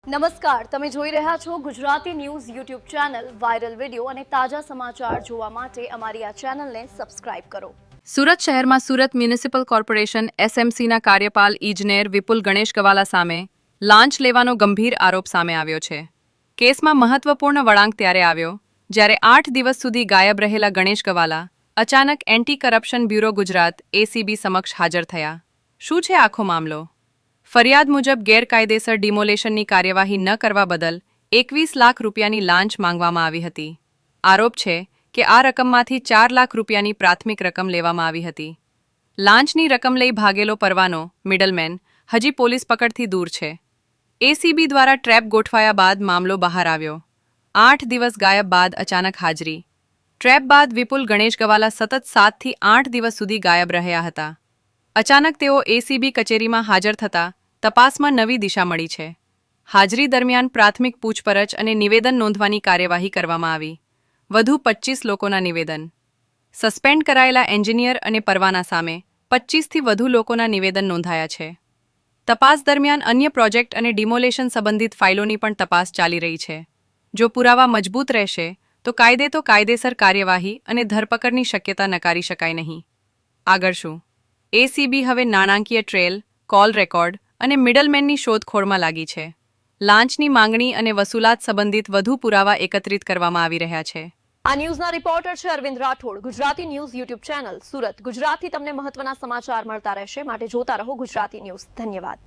નમસ્કાર, તમે જોઈ રહ્યા છો Gujarati news YouTube channel. Viral video અને તાજા સમાચાર જોવા માટે અમારી આ ચેનલને સબસ્ક્રાઇબ કરો. સુરત શહેરમાં સુરત મ્યુનિસિપલ કોર્પોરેશન એસએમસીના કાર્યપાલ ઇજનેર વિપુલ ગણેશ ગવાલા સામે લાંચ લેવાનો ગંભીર આરોપ સામે આવ્યો છે. કેસમાં મહત્વપૂર્ણ વળાંક ત્યારે આવ્યો જ્યારે 8 દિવસ સુધી ગાયબ રહેલા ગણેશ ગવાલા અચાનક anti corruption bureau Gujarat ACB સમક્ષ હાજર થયા. શું છે આખો મામલો? ફરિયાદ મુજબ ગેરકાયદેસર ડિમોલેશનની કાર્યવાહી ન કરવા બદલ 21 લાખ રૂપિયાની લાંચ માંગવામાં આવી હતી. આરોપ છે કે આ રકમમાંથી 4 લાખ રૂપિયાની પ્રાથમિક રકમ લેવામાં આવી હતી. લાંચની રકમ લઈ ભાગેલો પરવાનો મિડલમેન હજી પોલીસ પકડથી દૂર છે. એસીબી દ્વારા ટ્રેપ ગોઠવાયા બાદ મામલો બહાર આવ્યો. 8 દિવસ ગાયબ બાદ અચાનક હાજરી. ટ્રેપ બાદ વિપુલ ગણેશ ગવાલા સતત 7 થી 8 દિવસ સુધી ગાયબ રહ્યા હતા. અચાનક તેઓ એસીબી કચેરીમાં હાજર થતા તપાસમાં નવી દિશા મળી છે. હાજરી દરમિયાન પ્રાથમિક પૂછપરછ અને નિવેદન નોંધવાની કાર્યવાહી કરવામાં આવી. વધુ 25 લોકોના નિવેદન. સસ્પેન્ડ કરાયેલા એન્જિનિયર અને પરવાના સામે 25થી વધુ લોકોના નિવેદન નોંધાયા છે. તપાસ દરમિયાન અન્ય પ્રોજેક્ટ અને ડિમોલેશન સંબંધિત ફાઇલોની પણ તપાસ ચાલી રહી છે. જો પુરાવા મજબૂત રહેશે તો કાયદેસર કાર્યવાહી અને ધરપકડની શક્યતા નકારી શકાય નહીં. આગળ શું? એસીબી હવે નાણાકીય ટ્રેલ, કોલ રેકોર્ડ અને મિડલમેનની શોધખોળમાં લાગી છે. લાંચની માંગણી અને વસૂલાત સંબંધિત વધુ પુરાવા એકત્રિત કરવામાં આવી રહ્યા છે. આ ન્યૂઝના રિપોર્ટર છે Arvind Rathod. Gujarati news YouTube channel Surat. ગુજરાતથી તમને મહત્વના સમાચાર મળતા રહેશે, માટે જોતા રહો ગુજરાતી ન્યૂઝ. ધન્યવાદ.